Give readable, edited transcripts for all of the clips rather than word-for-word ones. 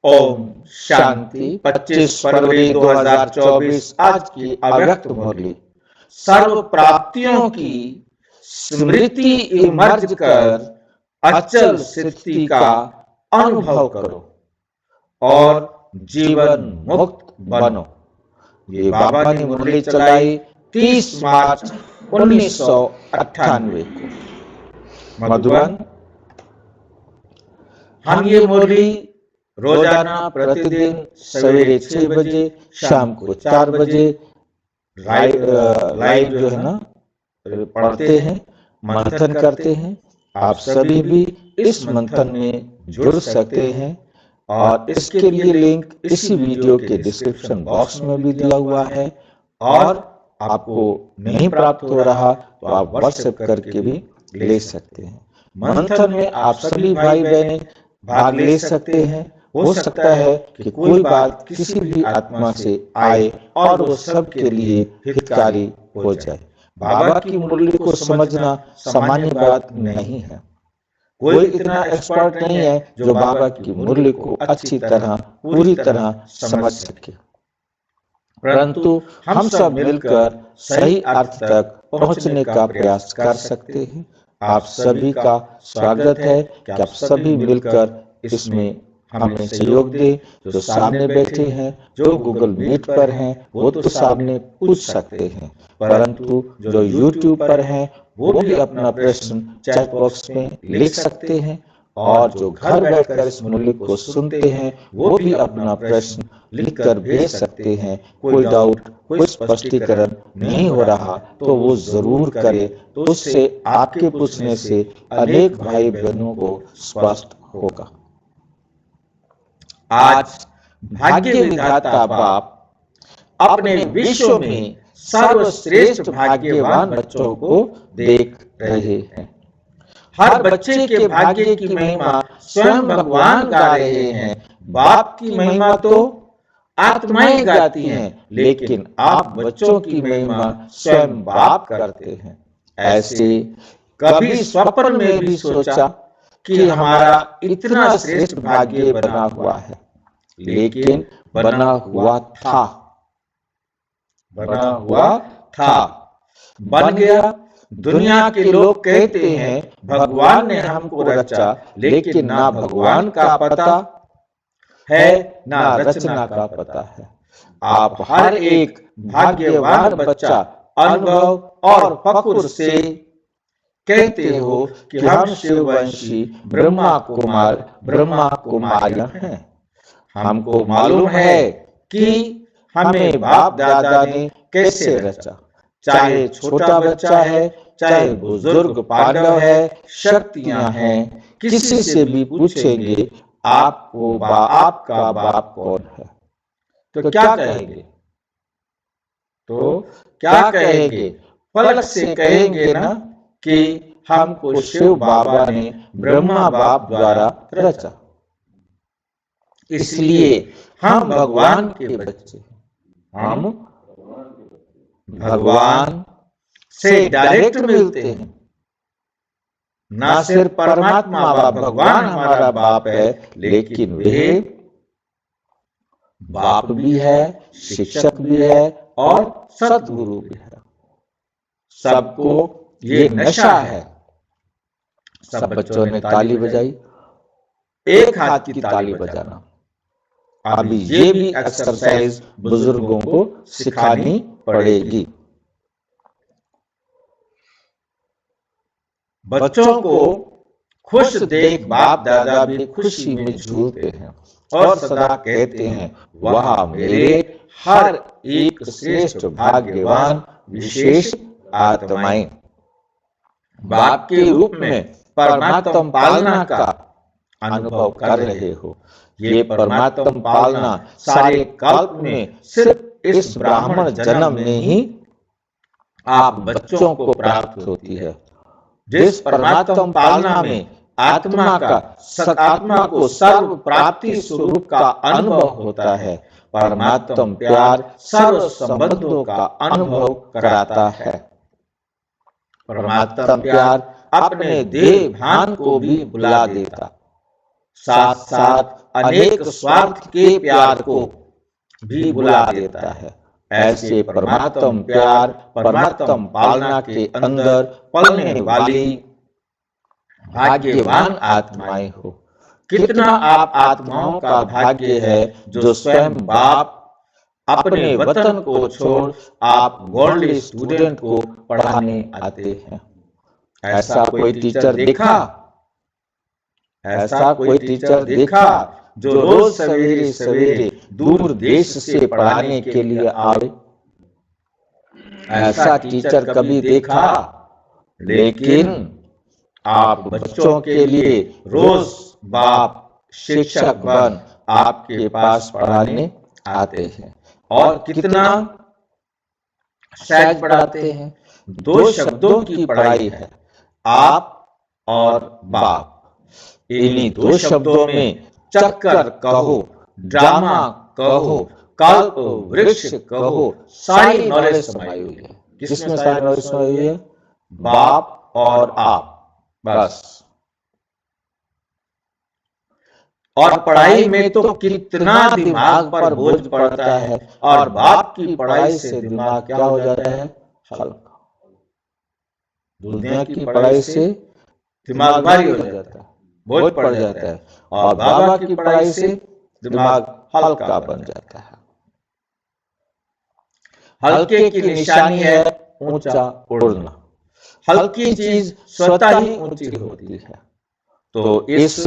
ओम शांति। 25 फरवरी 2024 आज की अव्यक्त मुरली। सर्व प्राप्तियों की स्मृति इमर्ज कर अचल स्थिति का अनुभव करो और जीवन मुक्त बनो। ये बाबा ने मुरली चलाई 30 मार्च 1998 को मधुबन। हम ये मुरली रोजाना प्रतिदिन सवेरे 6 बजे, शाम को 4 बजे लाइव जो है ना पढ़ते हैं, मंथन करते हैं। आप सभी भी इस मंथन में जुड़ सकते हैं और इसके लिए लिंक इसी वीडियो के डिस्क्रिप्शन बॉक्स में भी दिया हुआ है। और आपको नहीं प्राप्त हो रहा तो आप व्हाट्सएप करके भी ले सकते हैं। मंथन में आप सभी भाई बहनें भाग ले सकते हैं। हो सकता है कि कोई बात किसी भी आत्मा से आए और वो सबके लिए हितकारी हो जाए। बाबा की मुरली को समझना सामान्य बात नहीं है। कोई इतना एक्सपर्ट नहीं है जो बाबा की मुरली को अच्छी तरह पूरी तरह समझ सके, परंतु हम सब मिलकर सही अर्थ तक पहुंचने का प्रयास कर सकते हैं। आप सभी का स्वागत है कि आप सभी मिलकर इसमें हमें सहयोग दे। जो सामने बैठे हैं, जो गूगल मीट पर हैं, वो तो सामने पूछ सकते हैं, परंतु जो यूट्यूब पर हैं वो भी अपना प्रश्न चैट बॉक्स में लिख सकते हैं। और जो घर बैठकर इस मुरली को सुनते हैं वो भी अपना प्रश्न लिखकर भेज सकते हैं। कोई डाउट, कोई स्पष्टीकरण नहीं हो रहा तो वो जरूर करे, तो उससे आपके पूछने से अनेक भाई बहनों को स्पष्ट होगा। आज भाग्य विधाता बाप अपने विश्व में सर्वश्रेष्ठ भाग्यवान बच्चों को देख रहे हैं। हर बच्चे के भाग्य की महिमा स्वयं भगवान गा रहे हैं। बाप की महिमा तो आत्माएं गाती हैं, लेकिन आप बच्चों की महिमा स्वयं बाप करते हैं। ऐसे कभी स्वप्न में भी सोचा कि हमारा इतना श्रेष्ठ भाग्य बना हुआ है, लेकिन बना हुआ था, बन गया। दुनिया के लोग कहते हैं भगवान ने हमको रचा, लेकिन ना भगवान का पता है ना रचना का पता है। आप हर एक भाग्यवान बच्चा अनुभव और फक्र से कहते हो कि हम शिववंशी ब्रह्मा कुमारियां हैं। हमको मालूम है कि हमें बाप दादा ने कैसे रचा। चाहे छोटा बच्चा है, चाहे बुजुर्ग पांडव है, शक्तियां हैं, किसी से भी पूछेंगे आपका बाप कौन है तो क्या कहेंगे? पलक से कहेंगे ना कि हमको शिव बाबा ने ब्रह्मा बाप द्वारा रचा। इसलिए हम भगवान के बच्चे हैं। हम भगवान से डायरेक्ट मिलते हैं। ना सिर्फ परमात्मा भगवान हमारा बाप है, लेकिन वे बाप भी है, शिक्षक भी है और सद्गुरु भी है। सबको ये नशा है। सब बच्चों ने ताली बजाई, एक हाथ की ताली बजाना। अभी ये भी एक्सरसाइज बुजुर्गों को सिखानी पड़ेगी। बच्चों को खुश देख बाप दादा भी खुशी में झूलते हैं और सदा कहते हैं वह मेरे हर एक श्रेष्ठ भाग्यवान विशेष आत्माएं। बाप के रूप में परमात्मा पालना का अनुभव कर रहे हो। ये परमात्मा पालना सारे कल्प में सिर्फ इस ब्राह्मण जन्म में ही आप बच्चों को प्राप्त होती है। जिस परमात्मा पालना में आत्मा को सर्व प्राप्ति स्वरूप का अनुभव होता है, परमात्मा प्यार सर्व संबंधों का अनुभव कराता है। परमात्मा प्यार अपने देह भान को भी भुला देता, साथ साथ अनेक स्वार्थ के प्यार को भी बुला देता है। ऐसे परमात्म प्यार, परमात्म पालना के अंदर पलने वाली भाग्यवान आत्माएं हो। कितना आप आत्माओं का भाग्य है जो स्वयं बाप अपने वतन को छोड़ आप वर्ल्ड स्टूडेंट को पढ़ाने आते हैं। ऐसा कोई टीचर देखा? ऐसा कोई टीचर देखा जो रोज सवेरे सवेरे दूर देश से पढ़ाने के लिए आए? ऐसा टीचर कभी देखा? लेकिन आप बच्चों के लिए रोज बाप शिक्षक बन आपके पास पढ़ाने आते हैं और कितना सहज पढ़ाते हैं। दो शब्दों की पढ़ाई है, आप और बाप। इन्हीं दो शब्दों में चक्कर कहो, ड्रामा कहो, कल्प वृक्ष कहो, सारी नॉलेज समाई हुई है। किसमें सारी नॉलेज समाई हुई है? बाप और आप, बस। और पढ़ाई में तो कितना दिमाग पर बोझ पड़ता है और बाप की पढ़ाई से दिमाग क्या हो जाता है? हल्का। दुनिया की पढ़ाई से दिमाग भारी हो जाता है, बोझ पड़ जाता है, और बाबा की पढ़ाई से दिमाग हल्का बन जाता है। हल्के की निशानी है ऊंचा उड़ना। हल्की चीज स्वतः ही ऊंची होती है। तो इस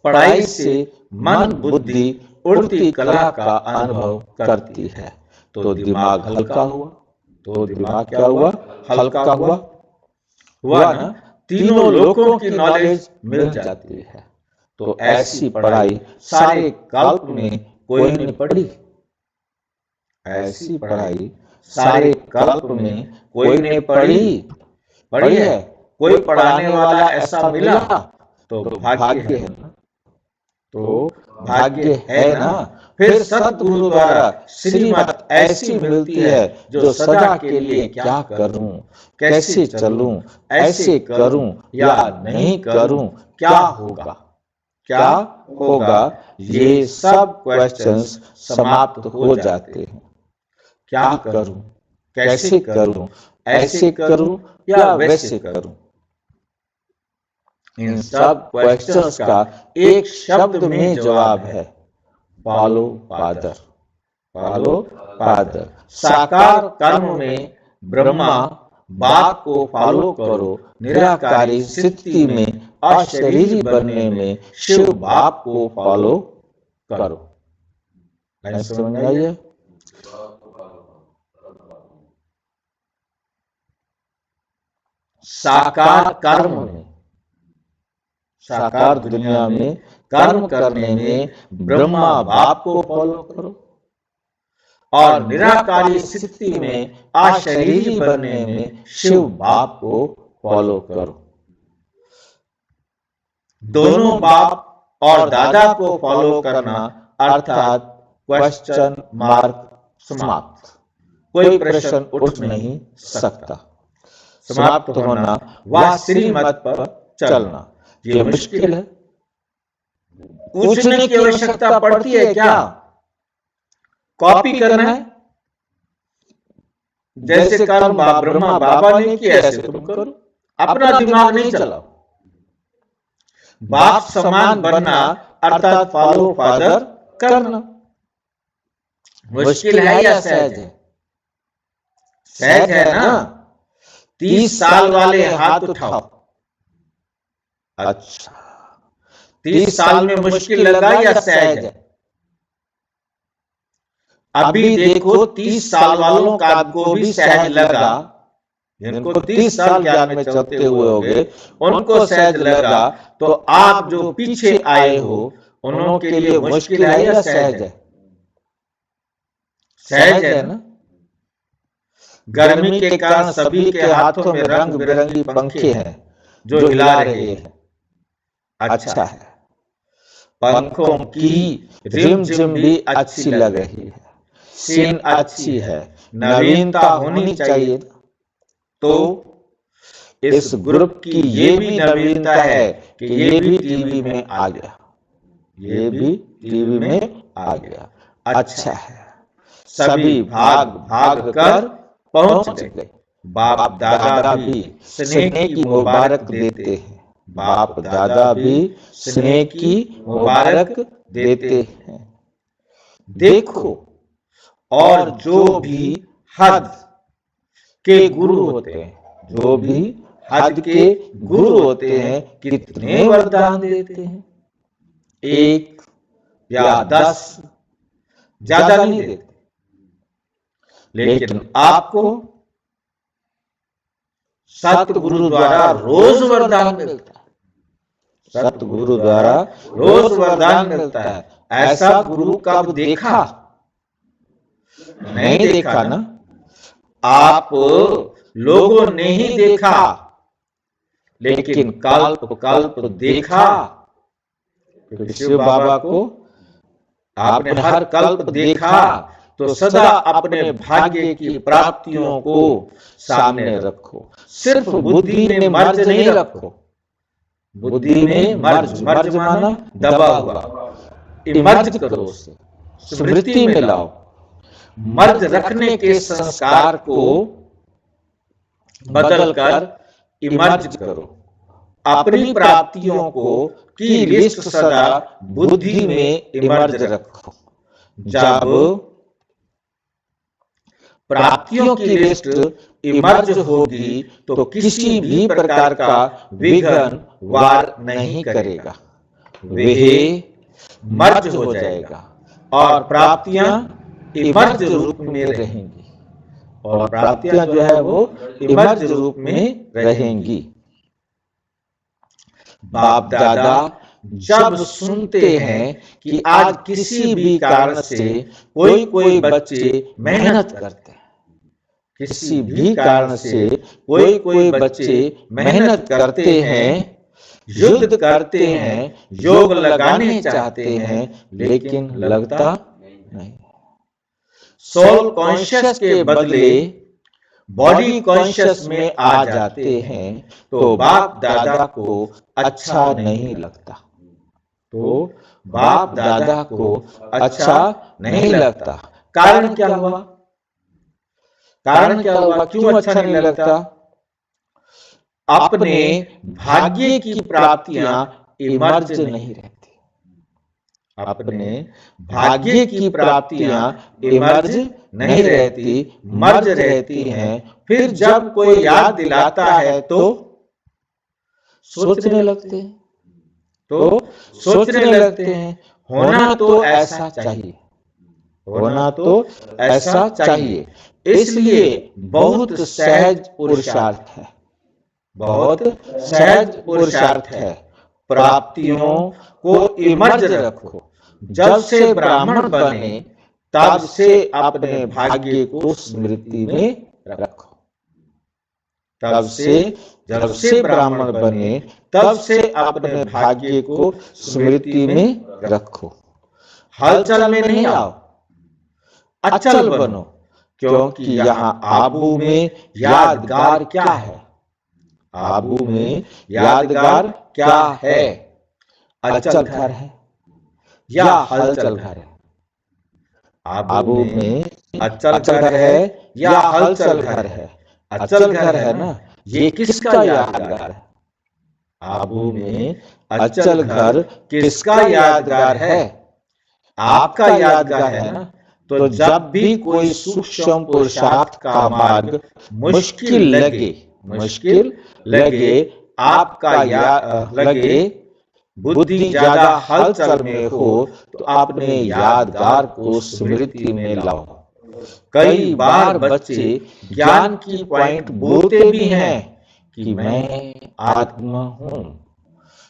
पढ़ाई से मन बुद्धि उड़ती कला का अनुभव करती है। तो दिमाग हल्का हुआ। तो दिमाग क्या हुआ? हल्का हुआ। हुआ ना? तीनों लोकों की नॉलेज मिल जाती है। तो ऐसी पढ़ाई सारे कल्प में कोई नहीं पढ़ी। ऐसी पढ़ाई सारे कल्प में कोई ने पढ़ी। पढ़ी है? कोई पढ़ाने वाला ऐसा मिला तो भाग्य है ना। तो भाग्य है ना। फिर सतगुरु द्वारा श्रीमत ऐसी मिलती है जो सदा के लिए क्या करूं, कैसे चलूं, ऐसे करूं या नहीं करूं, क्या होगा, क्या होगा, ये सब क्वेश्चंस समाप्त हो जाते हैं। क्या करूं, कैसे करूं, ऐसे करूं या वैसे करूं। इन सब क्वेश्चंस का एक शब्द में जवाब है, फॉलो फादर। Follow father. साकार कर्म में ब्रह्मा बाप को फॉलो करो, निराकारी स्थिति में अशरीरी बनने में शिव बाप को फॉलो करो। लाइन समझ में आई है? साकार कर्म में, साकार दुनिया में कर्म करने में ब्रह्मा बाप को फॉलो करो और निराकारी स्थिति में अशरीरी बनने में शिव बाप को फॉलो करो। दोनों बाप और दादा को फॉलो करना अर्थात क्वेश्चन मार्क समाप्त। कोई प्रश्न उठ नहीं सकता। समाप्त होना व श्रीमत पर चलना। ये मुश्किल है। पूछने की आवश्यकता पड़ती है क्या? कॉपी करना है? जैसे कर्म ब्रह्मा बाबा ने किया ऐसे तुम करो। अपना दिमाग नहीं चलाओ। बाप समान बनना अर्थात फॉलो फादर करना। मुश्किल है या सहज है? सहज है ना। 30 साल वाले हाथ उठाओ। अच्छा, 30 साल में मुश्किल लगा या सहज है? अभी देखो 30 साल वालों का को भी सहज लगा। जिनको 30 साल ज्ञान में चलते हुए होंगे उनको सहज लगा। तो आप जो पीछे आए हो उन्हों के लिए मुश्किल है या सहज है? सहज है ना। गर्मी के कारण सभी के हाथों में रंग बिरंगी पंखे हैं जो हिला रहे हैं। अच्छा है। पंखों की रिमझिम भी अच्छी लग रही है। सीन अच्छी है। नवीनता होनी चाहिए। तो इस ग्रुप की ये भी नवीनता है कि ये भी टीवी में आ गया। ये भी टीवी में आ गया। अच्छा है, सभी भाग भाग कर पहुंच गए। बाप दादा भी स्नेह की मुबारक देते हैं। बाप दादा भी स्नेह की मुबारक देते हैं। देखो, और जो भी हद के गुरु होते हैं, जो भी हद के गुरु होते हैं, कितने वरदान देते हैं। 1 या 10 ज्यादा नहीं देते, लेकिन आपको सतगुरु द्वारा रोज वरदान मिलता है। सतगुरु द्वारा रोज वरदान मिलता है। ऐसा गुरु कब देखा? नहीं देखा ना? आप लोगों ने ही देखा, लेकिन कल्प कल्प देखा। क्योंकि शिव बाबा को आपने हर कल्प देखा, तो सदा अपने भाग्य की प्राप्तियों को सामने रखो। सिर्फ बुद्धि में मर्ज नहीं रखो। बुद्धि में मर्ज, मर्ज माना दबा हुआ, इमर्ज करो उसे, स्मृति में लाओ। मर्ज रखने के संस्कार को बदलकर इमर्ज करो। अपनी प्राप्तियों को की लिस्ट सदा बुद्धि में इमर्ज रखो। जब प्राप्तियों की लिस्ट इमर्ज होगी, तो किसी भी प्रकार का विघ्न वार नहीं करेगा। वह मर्ज हो जाएगा और प्राप्तियां इमर्ज रूप में रहेंगी। और प्राप्तियां जो है वो इमर्ज रूप में रहेंगी। बाप दादा जब सुनते हैं कि आज किसी भी कारण से कोई बच्चे मेहनत करते हैं, किसी भी कारण से कोई बच्चे मेहनत करते हैं, युद्ध करते हैं, योग लगाने चाहते हैं, लेकिन लगता नहीं। सोल कॉन्शियस के बदले बॉडी कॉन्शियस में आ जाते हैं, तो बाप दादा को अच्छा नहीं लगता। तो बाप दादा को अच्छा नहीं लगता। कारण क्या हुआ? कारण क्या हुआ? क्यों अच्छा नहीं लगता? अपने भाग्य की प्राप्तियां इमर्ज नहीं रहती। अपने भाग्य की प्राप्तियां इमर्ज नहीं रहती, मर्ज रहती हैं। फिर जब कोई याद दिलाता है तो सोचने लगते हैं, सोचने लगते हैं। होना तो ऐसा चाहिए, होना तो ऐसा चाहिए। इसलिए बहुत सहज पुरुषार्थ है, बहुत सहज पुरुषार्थ है। प्राप्तियों को इमर्ज रखो। जब से ब्राह्मण बने, तब से अपने भाग्य को स्मृति में रखो। तब से, जब से ब्राह्मण बने, तब से अपने भाग्य को स्मृति में रखो। हलचल में नहीं आओ, अचल बनो। क्योंकि यहाँ आबू में यादगार क्या है? आबू में यादगार क्या है? अचल घर है या हलचल घर है? आबू में अचल घर है या हलचल घर है? अचल घर है ना। ये किसका यादगार है? आबू में अचल घर किसका यादगार है? आपका यादगार है ना। तो जब भी कोई सूक्ष्म पुरुषार्थ का मार्ग मुश्किल लगे, आपका लगे, बुद्धि ज्यादा हलचल में हो, तो अपने यादगार को स्मृति में लाओ। कई बार बच्चे ज्ञान की पॉइंट बोलते भी हैं कि मैं आत्मा हूं।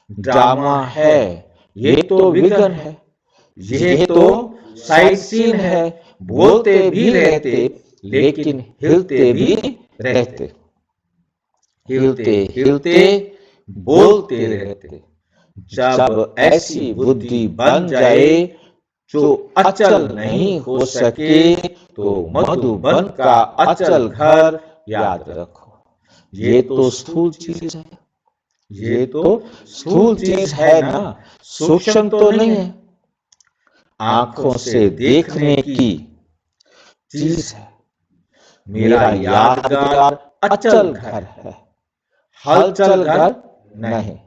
ड्रामा है, ये तो विघ्न है, ये तो साइड सीन है। बोलते भी रहते, लेकिन हिलते भी रहते, हिलते हिलते बोलते रहते। जब ऐसी बुद्धि बन जाए जो अचल नहीं हो सके, तो मधुबन का अचल घर याद रखो। ये तो स्थूल चीज है, ये तो स्थूल चीज है ना, सूक्ष्म तो नहीं है। आंखों से देखने की चीज है। मेरा यादगार अचल घर है, हलचल घर नहीं,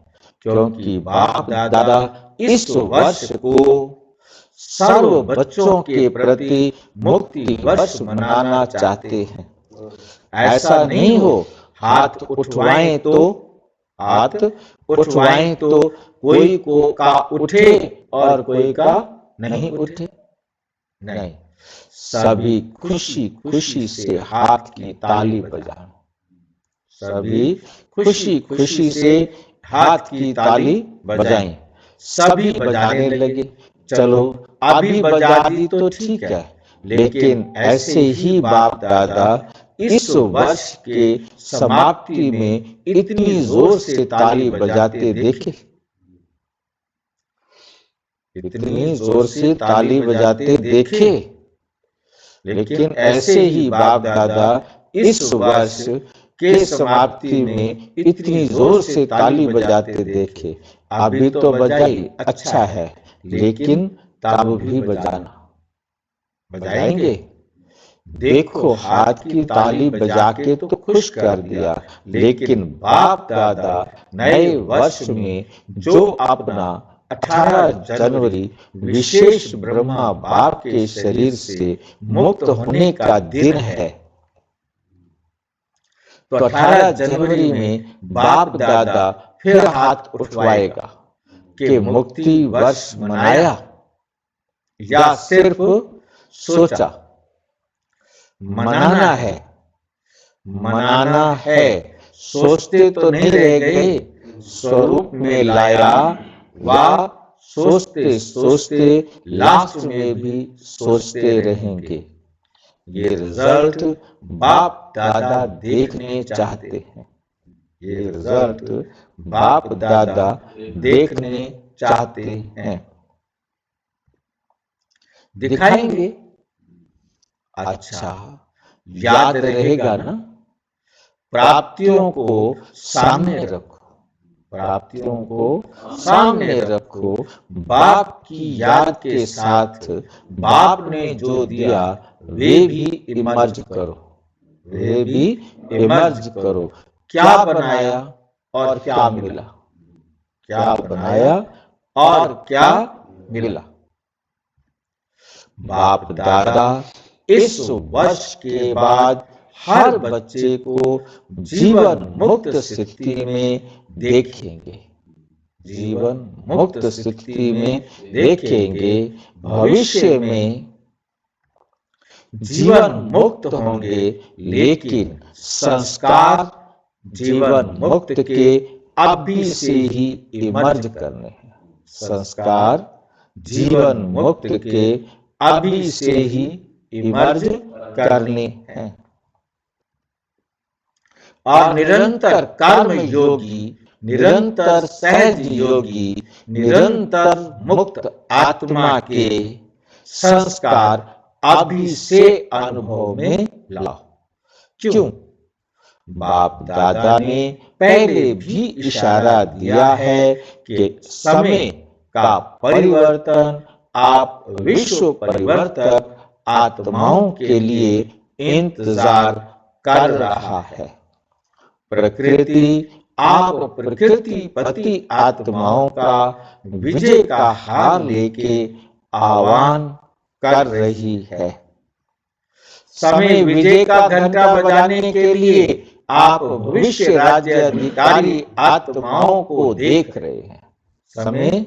क्योंकि बाप दादा इस वर्ष को सर्व बच्चों के प्रति मुक्ति वर्ष मनाना चाहते हैं। ऐसा नहीं हो हाथ उठवाएं तो हाथ उठवाएं तो कोई को का उठे और कोई का नहीं उठे। नहीं, सभी खुशी खुशी से हाथ की ताली बजाएं। सभी खुशी खुशी से हाथ की ताली बजाएं। सभी बजाने लगे। चलो अभी बजा दी तो ठीक है, लेकिन ऐसे ही बाप दादा इस वर्ष के समाप्ति में इतनी जोर से ताली बजाते देखे। इतनी जोर से ताली बजाते देखे, लेकिन ऐसे ही बाप दादा इस वर्ष के समाप्ति में इतनी जोर से ताली बजाते देखे। अभी तो बजाई अच्छा है, लेकिन तब भी बजाना। बजाएंगे? देखो हाथ की ताली बजा के तो खुश कर दिया, लेकिन बाप दादा नए वर्ष में जो अपना 18 जनवरी विशेष ब्रह्मा बाप के शरीर से मुक्त होने का दिन है, तो 18 जनवरी में बाप दादा फिर हाथ उठवाएगा कि मुक्ति वर्ष मनाया या सिर्फ सोचा। मनाना है, मनाना है। सोचते तो नहीं रह गए, स्वरूप में लाया व सोचते सोचते लास्ट में भी सोचते रहेंगे। ये रिजल्ट बाप दादा देखने चाहते हैं। ये रिजल्ट बाप दादा देखने चाहते हैं। दिखाएंगे? अच्छा, याद रहेगा ना? प्राप्तियों को सामने रखो, प्राप्तियों को सामने रखो। बाप की याद के साथ बाप ने जो दिया वे भी इमर्ज करो, वे भी इमर्ज करो। क्या बनाया और क्या मिला? क्या बनाया और क्या मिला? बाप दादा इस वर्ष के बाद हर बच्चे को जीवन मुक्त स्थिति में देखेंगे, जीवन मुक्त स्थिति में देखेंगे। भविष्य में जीवन मुक्त होंगे, लेकिन संस्कार जीवन मुक्त के अभी से ही इमर्ज करने हैं। संस्कार जीवन मुक्त के अभी से ही इमर्ज करने हैं। और निरंतर कर्म योगी, निरंतर सहज योगी, निरंतर मुक्त आत्मा के संस्कार अभी से अनुभव में लाओ। क्यों? बाप दादा ने पहले भी इशारा दिया है कि समय का परिवर्तन आप विश्व परिवर्तक आत्माओं के लिए इंतजार कर रहा है। प्रकृति आप प्रकृति पति आत्माओं का विजय का हार लेके आह्वान कर रही है। समय विजय का घंटा बजाने के लिए आप भविष्य राज्य अधिकारी आत्माओं को देख रहे हैं। समय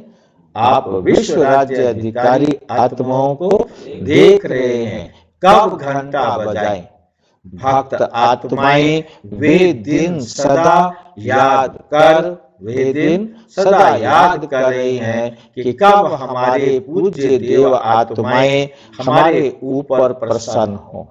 आप विश्व राज्य अधिकारी आत्माओं को देख रहे हैं। कब घंटा बजाएं? भक्त आत्माएं वे दिन सदा याद कर, वे दिन सदा याद कर रही हैं कि कब हमारे पूज्य देव आत्माएं हमारे ऊपर प्रसन्न हो,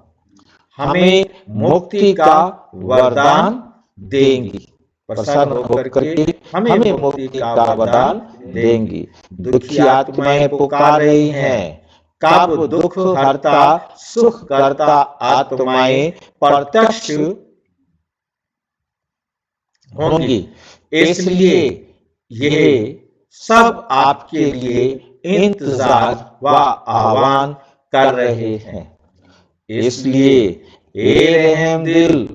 हमें मुक्ति का वरदान देंगी। प्रसन्न होकर के हमें मुक्ति का वरदान देंगी। दुखी आत्माएं पुकार रही हैं, कब दुख हरता सुख करता आत्माएं प्रत्यक्ष होंगी, इसलिए ये सब आपके लिए इंतजार व आह्वान कर रहे हैं। इसलिए हे रहम दिल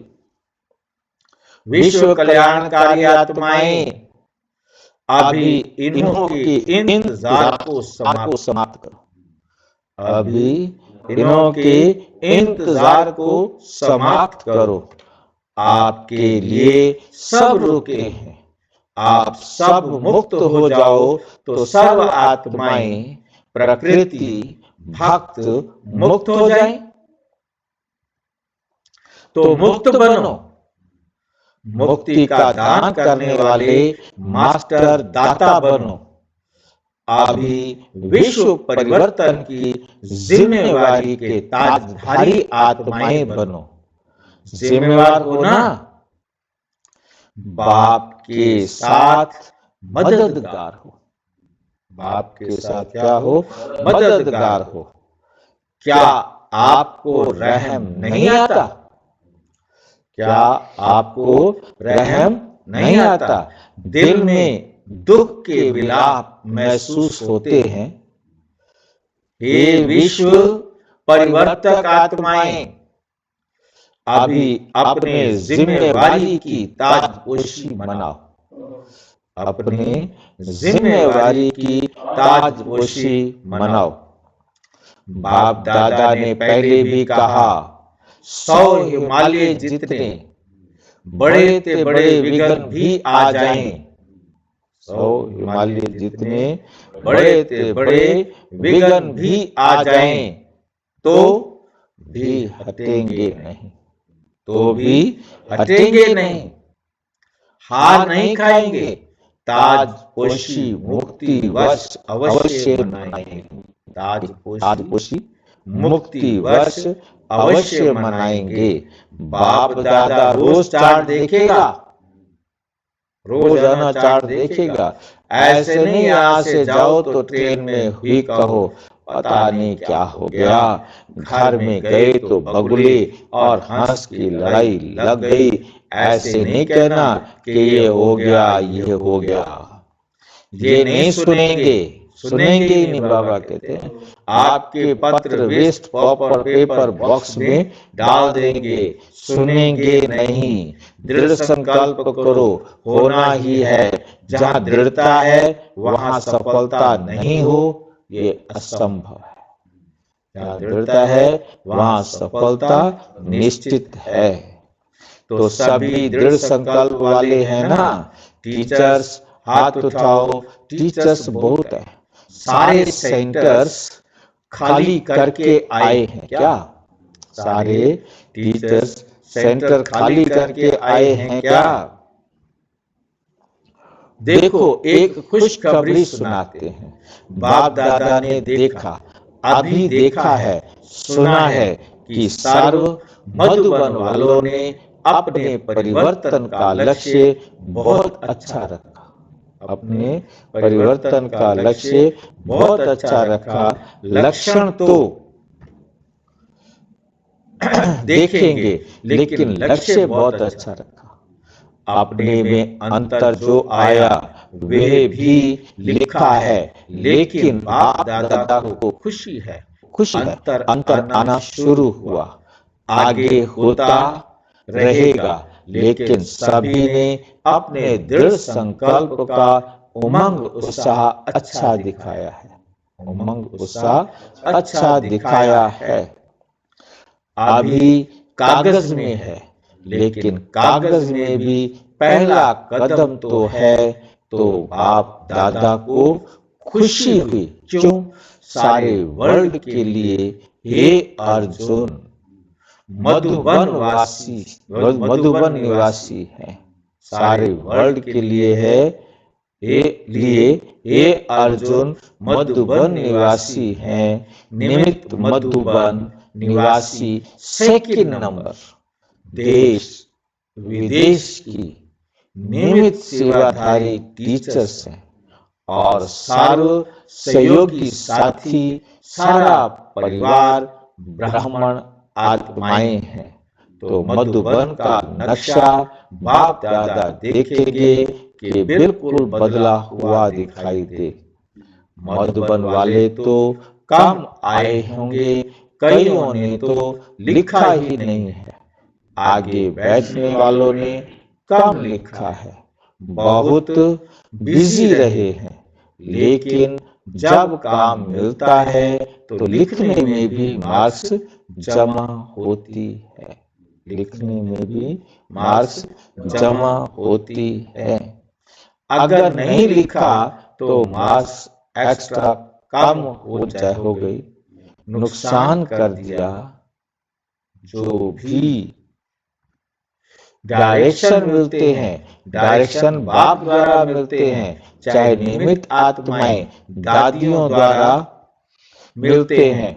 विश्व कल्याणकारी आत्माएं, अभी इन्हों के इंतजार को समाप्त करो। अभी इन्हों के इंतजार को समाप्त करो। आपके लिए सब रुके हैं। आप सब मुक्त हो जाओ तो सर्व आत्माएं, प्रकृति, भक्त मुक्त हो जाएं। तो मुक्त बनो। मुक्ति का दान करने वाले मास्टर दाता बनो। अभी विश्व परिवर्तन की जिम्मेवारी के ताजधारी आत्माएं बनो। जिम्मेवार हो ना? बाप के साथ मददगार हो। बाप के साथ क्या हो? मददगार हो। क्या आपको रहम नहीं आता? क्या आपको रहम नहीं आता? दिल में दुख के विलाप महसूस होते हैं। हे विश्व परिवर्तक आत्माएं, अभी अपने जिम्मेवारी की ताजपोशी मनाओ। अपने जिम्मेवारी की ताजपोशी मनाओ। बाप दादा ने पहले भी कहा, 100 हिमालय जितने बड़े ते बड़े विघ्न भी आ जाएं। 100 हिमालय जितने बड़े ते बड़े विघ्न भी आ जाएं, तो भी हटेंगे नहीं। तो भी हटेंगे नहीं। हार नहीं खाएंगे। ताजपोशी मुक्ति वर्ष अवश्य मनाएंगे। ताजपोशी मुक्ति वर्ष अवश्य मनाएंगे। बाप दादा रोज चार्ट देखेगा। रोजाना चार्ट देखेगा। ऐसे नहीं यहां से जाओ तो ट्रेन में हुई कहो, पता नहीं क्या हो गया। घर में गए तो बगुले और हंस की लड़ाई लग गई। ऐसे नहीं कहना कि ये हो गया, ये हो गया। ये नहीं सुनेंगे। सुनेंगे ही नहीं। बाबा कहते हैं आपके पत्र वेस्ट पेपर बॉक्स में डाल देंगे। सुनेंगे नहीं। दृढ़ संकल्प करो। होना ही है। जहां दृढ़ता है वहां सफलता नहीं हो, ये असंभव है। जहां दृढ़ता है वहां सफलता निश्चित है। तो सभी दृढ़ संकल्प वाले हैं ना? टीचर्स हाथ उठाओ। टीचर्स बहुत है। सारे सेंटर्स खाली करके आए हैं क्या? सारे टीचर्स सेंटर खाली करके आए हैं क्या? देखो एक खुशखबरी सुनाते हैं। बाप दादा ने देखा, अभी देखा है, सुना है कि सर्व मधुबन वालों ने अपने परिवर्तन का लक्ष्य बहुत अच्छा रखा। अपने परिवर्तन का लक्ष्य बहुत अच्छा रखा। लक्षण तो देखेंगे, लेकिन लक्ष्य बहुत अच्छा रखा। अपने में अंतर जो आया वह भी लिखा है, लेकिन बाप दादा को खुशी है। अंतर आना शुरू हुआ। आगे होता रहेगा, लेकिन सभी ने अपने दृढ़ संकल्प का उमंग उत्साह अच्छा दिखाया है। उमंग उत्साह अच्छा दिखाया है। अभी कागज में है, लेकिन कागज में भी पहला कदम तो है। तो बाप दादा को खुशी हुई। क्यों? सारे वर्ल्ड के लिए हे अर्जुन मधुबन निवासी है। सारे वर्ल्ड के लिए है। हे अर्जुन मधुबन निवासी हैं। निमित्त मधुबन निवासी सेकंड नंबर। देश विदेश की नियमित सेवाधारी टीचर्स हैं और सर्व सहयोगी साथी, सारा परिवार ब्राह्मण आत्माएं हैं। तो मधुबन का नक्शा बाप दादा देखेंगे कि बिल्कुल बदला हुआ दिखाई दे। मधुबन वाले तो कम आए होंगे, कईयों ने तो लिखा ही नहीं है। आगे बैठने वालों ने कम लिखा है, बहुत बिजी रहे हैं, लेकिन जब काम मिलता है तो लिखने में भी मार्क्स जमा होती है। लिखने में भी मार्क्स जमा होती है। अगर नहीं लिखा तो मार्क्स एक्स्ट्रा कम हो गई, नुकसान कर दिया। जो भी डायरेक्शन मिलते हैं, डायरेक्शन बाप द्वारा मिलते हैं, चाहे नियमित आत्माएं दादियों द्वारा मिलते हैं,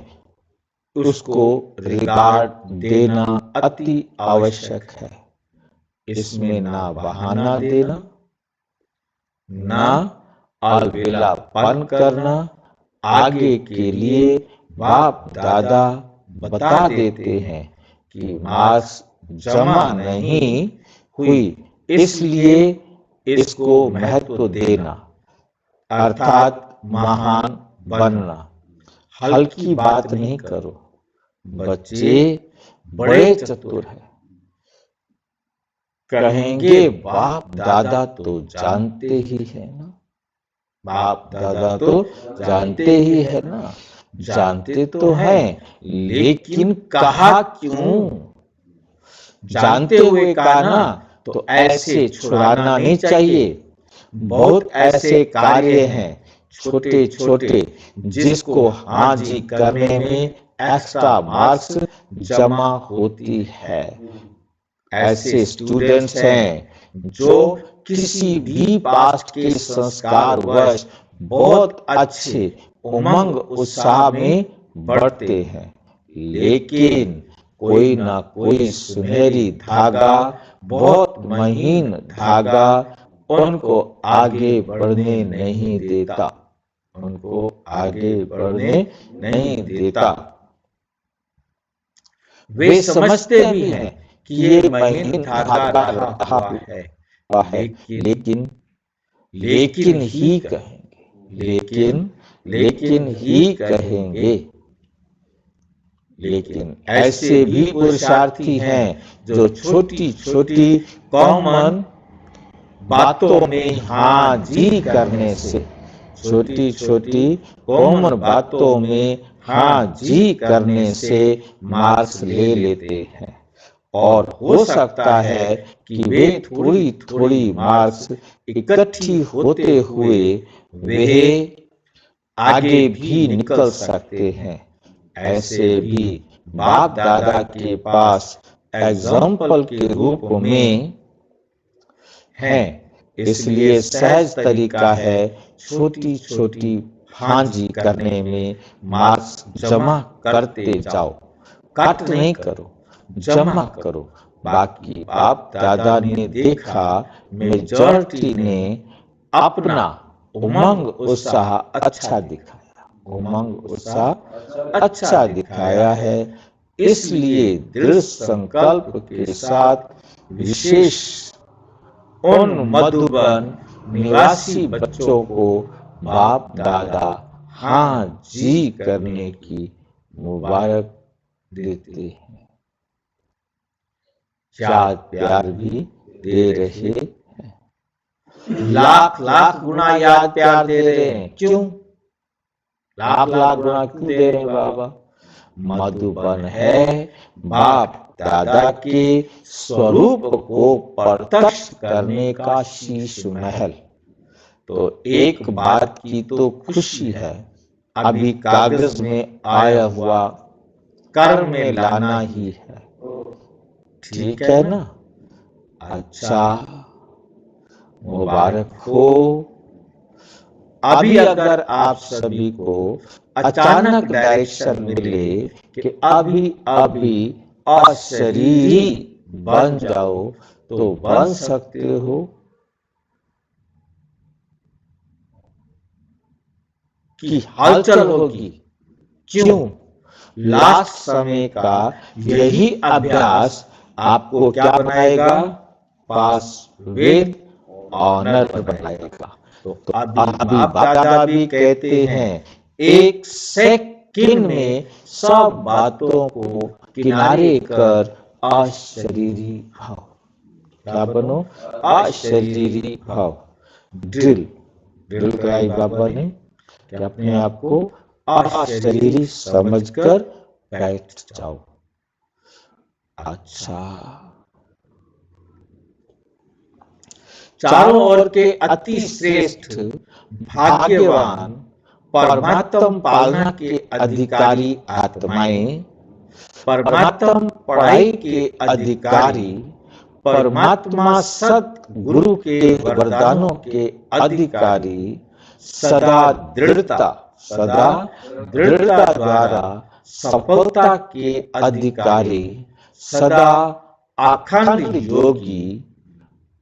उसको रिगार्ड देना अति आवश्यक है। इसमें ना बहाना देना, ना अलविलापन करना। आगे के लिए बाप दादा बता देते हैं कि मार्क्स जमा नहीं हुई, इसलिए इसको महत्व देना, अर्थात महान बनना। हल्की बात नहीं करो। बच्चे बड़े चतुर हैं। कहेंगे बाप दादा तो जानते ही है ना, बाप दादा तो जानते ही है ना, जानते तो हैं, लेकिन कहा क्यों? जानते हुए कहा ना, तो ऐसे छुड़ाना नहीं चाहिए। बहुत ऐसे कार्य हैं छोटे छोटे जिसको हाँ जी करने में एक्स्ट्रा मार्क्स जमा होती है। ऐसे स्टूडेंट्स हैं जो किसी भी पास्ट के संस्कार वश बहुत अच्छे उमंग उत्साह में बढ़ते हैं, लेकिन कोई ना कोई सुनहरी धागा, बहुत महीन धागा उनको आगे बढ़ने नहीं देता, उनको आगे बढ़ने नहीं देता। वे समझते भी हैं कि ये महीन धागा रहा है, लेकिन ही कहेंगे, लेकिन ही कहेंगे। लेकिन ऐसे भी पुरुषार्थी हैं जो छोटी छोटी कॉमन बातों में हाँ जी करने से, छोटी छोटी कॉमन बातों में हाँ जी करने से मार्क्स ले लेते हैं। और हो सकता है कि वे थोड़ी थोड़ी मार्क्स इकट्ठी होते हुए वे आगे भी निकल सकते हैं। ऐसे भी बाप दादा के पास एग्जाम्पल के रूप में हैं, इसलिए सहज तरीका है छोटी छोटी हाँ जी करने में मार्क्स जमा करते जाओ। कट नहीं करो, जमा करो। बाकी बाप दादा ने देखा मेजॉरिटी ने अपना उमंग उत्साह अच्छा दिखाया, उमंग उत्साह अच्छा दिखाया है। इसलिए दृढ़ संकल्प के साथ विशेष उन मधुबन निवासी बच्चों को बाप दादा हाँ जी करने की मुबारक देते हैं, याद प्यार भी दे रहे हैं। लाख लाख गुना याद प्यार दे रहे हैं। क्यों? लाख लाख गुना क्यों दे रहे हैं बाबा? मधुबन है बाप दादा के स्वरूप को प्रत्यक्ष करने का शीश महल। तो एक बात की तो खुशी है, अभी कागज में आया हुआ कर्म में लाना ही है। ठीक है ना? अच्छा, मुबारक हो। अभी अगर आप सभी को अचानक डायरेक्शन मिले कि अभी अभी अशरीरी बन जाओ, तो बन सकते हो कि हलचल होगी। क्यों? लास्ट समय का यही अभ्यास आपको क्या बनाएगा? पास विद ऑनर बढ़ाएगा। तो अभी बाप दादा भी कहते हैं, एक सेकंड में सब बातों को किनारे कर अशरीरी भाव। क्या बनो? अशरीरी भाव। ड्रिल कराई बाबा ने कि अपने आप को अशरीरी समझकर बैठ जाओ। अच्छा, चारों ओर के अति श्रेष्ठ भाग्यवान परमात्म पालना के अधिकारी आत्माएं, परमात्म पढ़ाई के अधिकारी, परमात्मा सत गुरु के वरदानों के अधिकारी, सदा दृढ़ता द्वारा सफलता के अधिकारी, सदा अखंड योगी,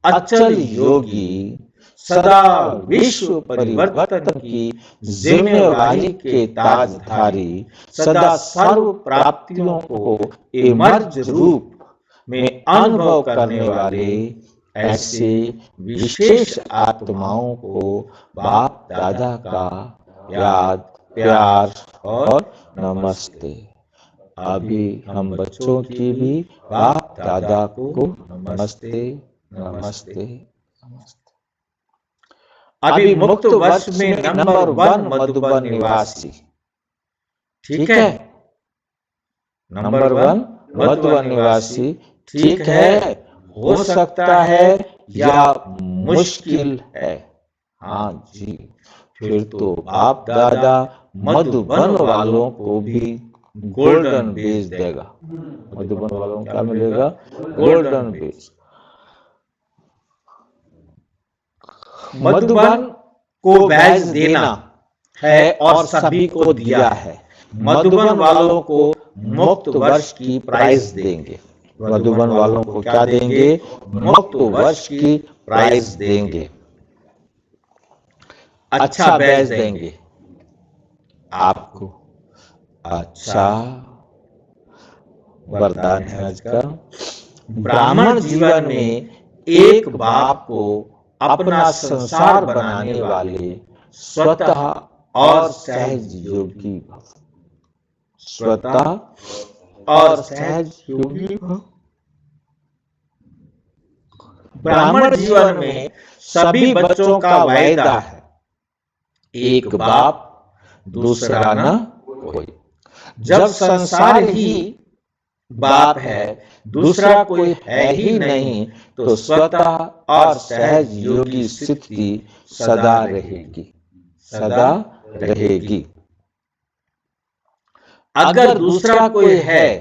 अचल योगी, सदा विश्व परिवर्तन की जिम्मेवारी के ताजधारी, सदा सर्व प्राप्तियों को इमर्ज रूप में अनुभव करने वाले ऐसे विशेष आत्माओं को बाप दादा का याद, प्यार और नमस्ते। अभी हम बच्चों की भी बाप दादा को नमस्ते नमस्ते नमस्ते। अभी मुक्त वर्ष में नंबर 1 मधुबन निवासी, ठीक है? नंबर 1 मधुबन निवासी, ठीक है? हो सकता है या मुश्किल है? हाँ जी, फिर तो बाप दादा मधुबन वालों को भी गोल्डन बेज देगा। मधुबन वालों को क्या मिलेगा? Golden beige. मधुबन को बैज देना है और सभी को दिया है। मधुबन वालों को मुक्त वर्ष की प्राइज देंगे। मधुबन वालों को क्या देंगे? मुक्त वर्ष की प्राइज देंगे। अच्छा बैज देंगे आपको। अच्छा वरदान है आज का। ब्राह्मण जीवन में एक बाप को अपना संसार बनाने वाले स्वतः और सहज योगी भव। स्वतः और सहज योगी भव। ब्राह्मण जीवन में सभी बच्चों का वायदा है, एक बाप दूसरा न कोई। जब संसार ही बाप है, दूसरा कोई है ही नहीं, तो स्वतः और सहज योगी स्थिति सदा रहेगी, सदा रहेगी। अगर दूसरा कोई है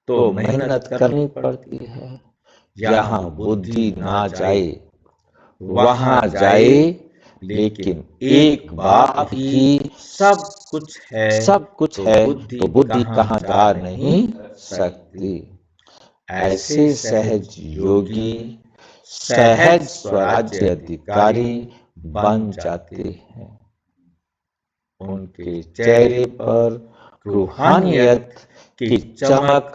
तो मेहनत करनी पड़ती है। जहां बुद्धि ना जाए वहां जाए, लेकिन एक बाप ही सब कुछ है, तो बुद्धि कहां जा नहीं सकती। ऐसे सहज योगी सहज स्वराज्य अधिकारी बन जाते हैं। उनके चेहरे पर रूहानियत की चमक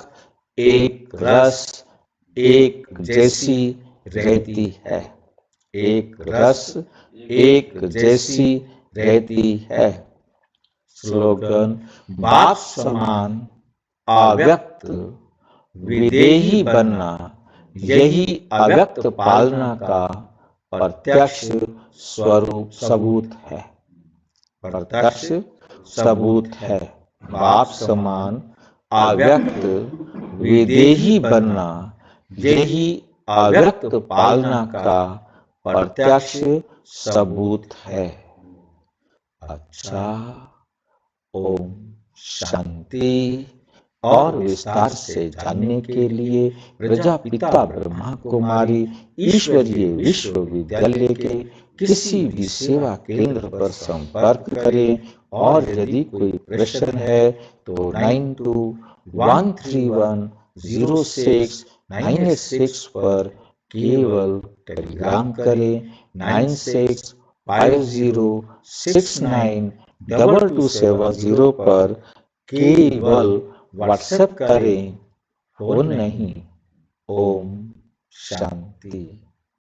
एक रस एक जैसी रहती है। एक रस एक जैसी रहती है। स्लोगन: बाप समान अव्यक्त विदेही बनना, यही अव्यक्त पालना का प्रत्यक्ष स्वरूप सबूत है। प्रत्यक्ष सबूत है। बाप समान अव्यक्त विदेही बनना, यही अव्यक्त पालना का प्रत्यक्ष सबूत है। अच्छा, ओम शांति। और विस्तार से जानने के लिए प्रजापिता ब्रह्मा कुमारी ईश्वरीय विश्वविद्यालय के किसी भी सेवा केंद्र पर संपर्क करें। और यदि कोई प्रश्न है तो 9213106986 पर केवल टेलीग्राम करें। 9650692270 पर केवल व्हाट्सएप करें, फोन नहीं। ओम शांति।